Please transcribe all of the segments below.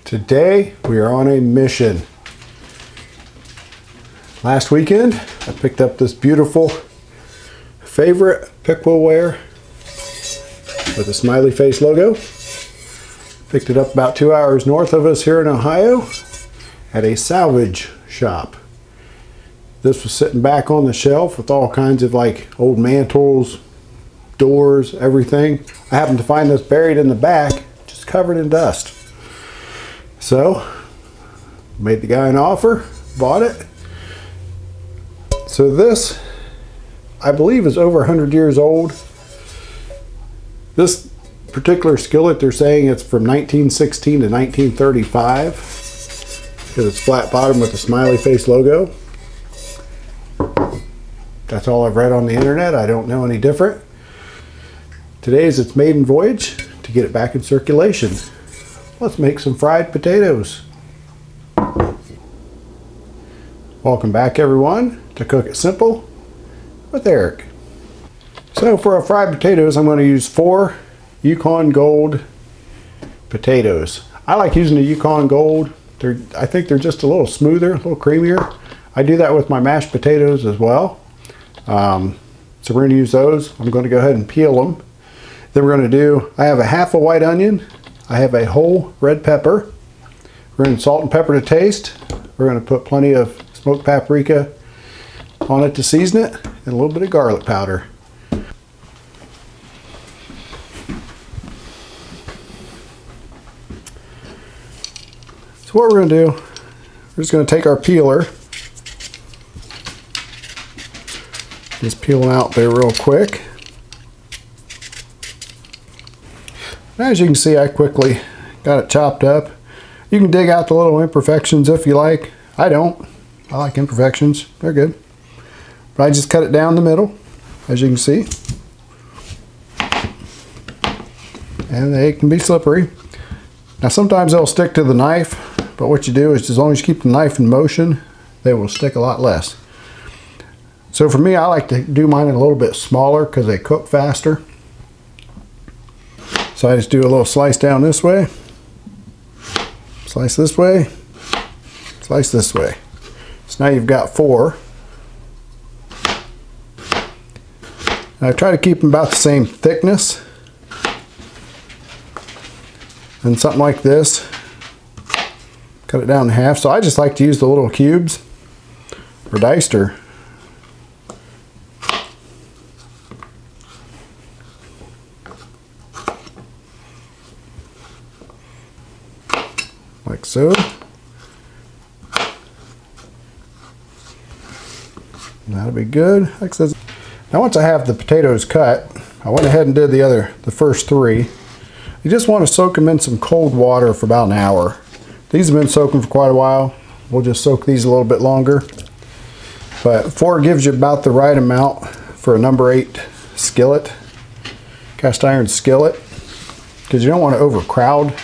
Today we are on a mission. Last weekend I picked up this beautiful favorite pickleware with a smiley face logo. Picked it up about 2 hours north of us here in Ohio at a salvage shop. This was sitting back on the shelf with all kinds of like old mantles, doors, everything. I happened to find this buried in the back, just covered in dust. So, made the guy an offer, bought it. So this, I believe, is over 100 years old. This particular skillet, they're saying it's from 1916 to 1935 because it's flat bottom with a smiley face logo. That's all I've read on the internet. I don't know any different. Today is its maiden voyage to get it back in circulation. Let's make some fried potatoes. Welcome back, everyone, to Cook It Simple with Eric. So for our fried potatoes, I'm going to use 4 Yukon Gold potatoes. I like using the Yukon Gold. I think they're just a little smoother, a little creamier. I do that with my mashed potatoes as well. So we're going to use those. I'm going to go ahead and peel them. Then we're going to do, I have a half a white onion. I have a whole red pepper. We're going to salt and pepper to taste. We're going to put plenty of smoked paprika on it to season it, and a little bit of garlic powder. So what we're going to do, we're just going to take our peeler, just peel them out there real quick. As you can see, I quickly got it chopped up. You can dig out the little imperfections if you like. I don't. I like imperfections. They're good. But I just cut it down the middle, as you can see. And they can be slippery. Now sometimes they'll stick to the knife, but what you do is as long as you keep the knife in motion, they will stick a lot less. So for me, I like to do mine a little bit smaller because they cook faster. So I just do a little slice down this way, slice this way, slice this way. So now you've got 4. And I try to keep them about the same thickness. And something like this, cut it down in half. So I just like to use the little cubes or diced or like so. That'll be good. Now once I have the potatoes cut, I went ahead and did the first 3. You just want to soak them in some cold water for about an hour. These have been soaking for quite a while. We'll just soak these a little bit longer. But 4 gives you about the right amount for a number 8 skillet, cast iron skillet, because you don't want to overcrowd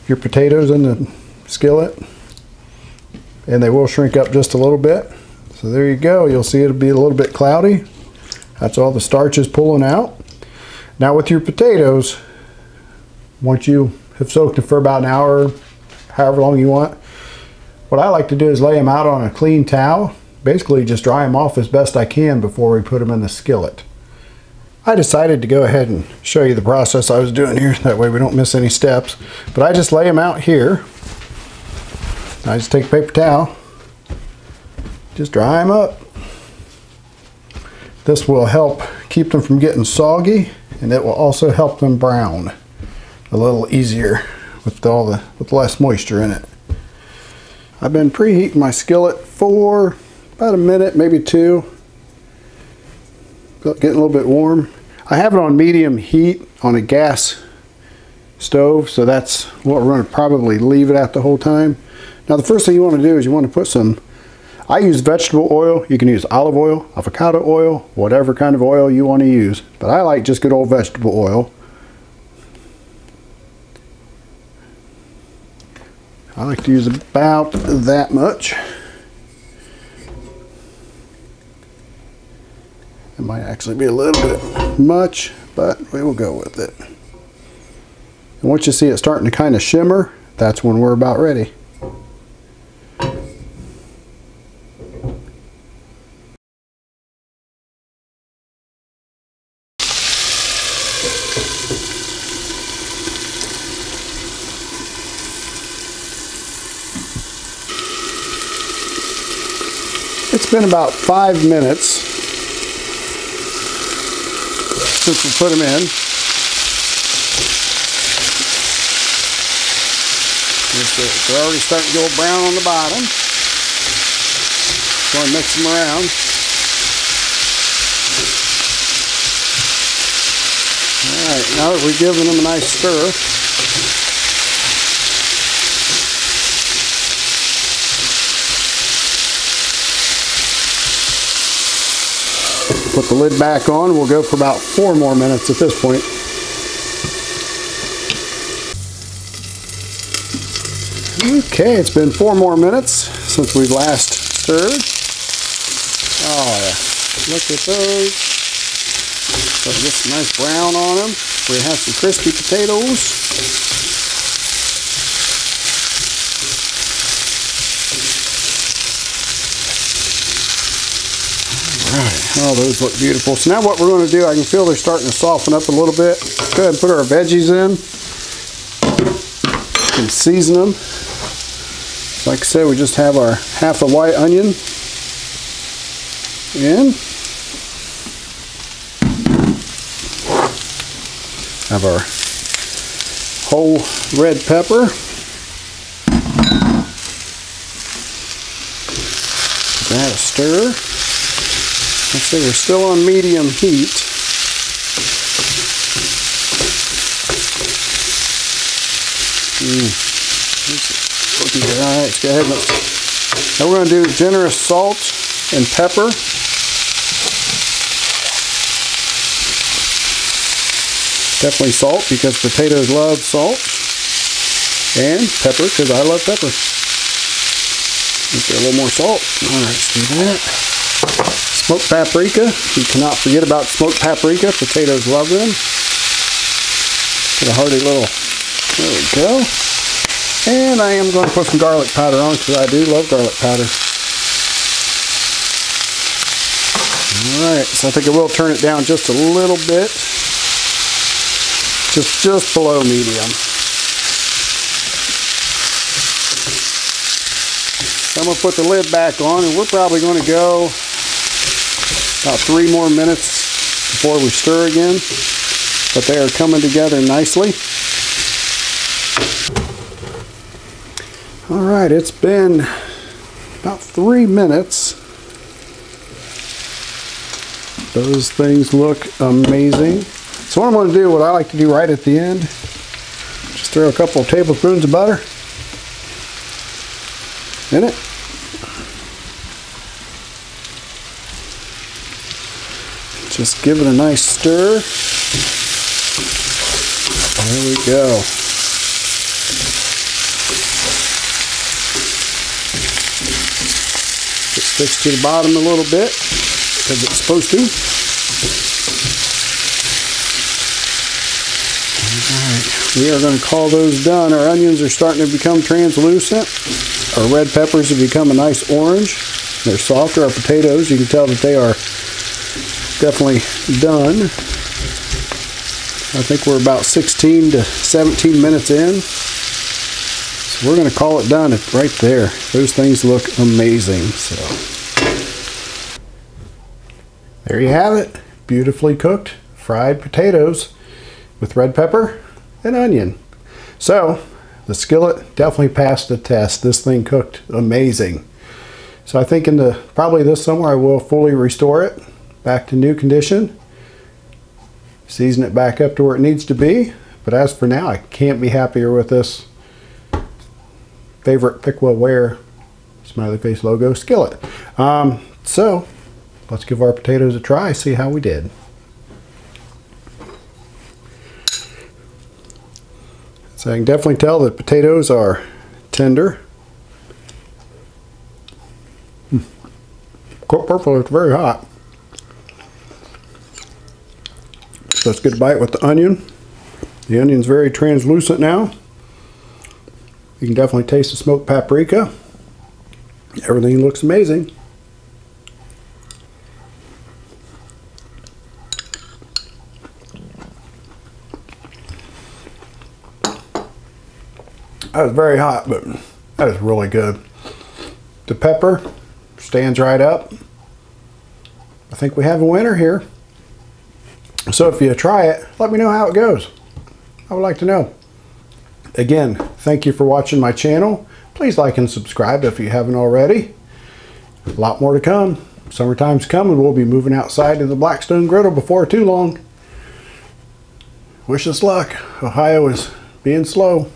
your potatoes in the skillet, and they will shrink up just a little bit. So there you go. You'll see it'll be a little bit cloudy. That's all the starch is pulling out. Now with your potatoes, once you have soaked them for about an hour, however long you want, what I like to do is lay them out on a clean towel. Basically just dry them off as best I can before we put them in the skillet. I decided to go ahead and show you the process I was doing here. That way we don't miss any steps. But I just lay them out here. I just take a paper towel, just dry them up. This will help keep them from getting soggy, and it will also help them brown a little easier with less moisture in it. I've been preheating my skillet for about a minute, maybe 2. Getting a little bit warm. I have it on medium heat on a gas stove, so that's what we're going to probably leave it at the whole time. Now the first thing you want to do is you want to put some, I use vegetable oil. You can use olive oil, avocado oil, whatever kind of oil you want to use, but I like just good old vegetable oil. I like to use about that much. It might actually be a little bit much, but we will go with it. And once you see it starting to kind of shimmer, that's when we're about ready. It's been about 5 minutes since we put them in. They're already starting to go brown on the bottom. So I mix them around. Alright, now that we've given them a nice stir, put the lid back on. We'll go for about 4 more minutes at this point. Okay, it's been 4 more minutes since we've last stirred. Oh yeah, look at those. So get some nice brown on them. We have some crispy potatoes. Oh, those look beautiful. So now what we're going to do, I can feel they're starting to soften up a little bit. Go ahead and put our veggies in. And season them. Like I said, we just have our half a white onion in. Have our whole red pepper. Give that a stir. Let's see, we're still on medium heat. Alright, let's go ahead and now we're going to do generous salt and pepper. Definitely salt because potatoes love salt. And pepper because I love pepper. Let's get a little more salt. Alright, let's do that. Smoked paprika. You cannot forget about smoked paprika. Potatoes love them. Get a hearty little, there we go. And I am going to put some garlic powder on because I do love garlic powder. Alright, so I think I will turn it down just a little bit. Just below medium. So I'm going to put the lid back on and we're probably going to go about 3 more minutes before we stir again. But they are coming together nicely. Alright, it's been about 3 minutes. Those things look amazing. So what I'm going to do, what I like to do right at the end, just throw a couple of tablespoons of butter in it. Just give it a nice stir. There we go. It sticks to the bottom a little bit because it's supposed to. Alright, we are going to call those done. Our onions are starting to become translucent. Our red peppers have become a nice orange. They're softer. Our potatoes, you can tell that they are definitely done. I think we're about 16 to 17 minutes in. So we're going to call it done right there. Those things look amazing. So there you have it. Beautifully cooked fried potatoes with red pepper and onion. So the skillet definitely passed the test. This thing cooked amazing. So I think in probably this summer I will fully restore it back to new condition. Season it back up to where it needs to be. But as for now, I can't be happier with this favorite Pickwellware smiley face logo skillet. So let's give our potatoes a try, see how we did. So I can definitely tell that potatoes are tender. Cooked perfectly, it's very hot. So let's get a bite with the onion. The onion's very translucent now. You can definitely taste the smoked paprika. Everything looks amazing. That was very hot, but that is really good. The pepper stands right up. I think we have a winner here. So if you try it, let me know how it goes. I would like to know. Again, thank you for watching my channel. Please like and subscribe if you haven't already. A lot more to come. Summertime's coming. We'll be moving outside to the Blackstone Griddle before too long. Wish us luck. Ohio is being slow.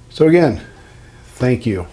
So again, thank you.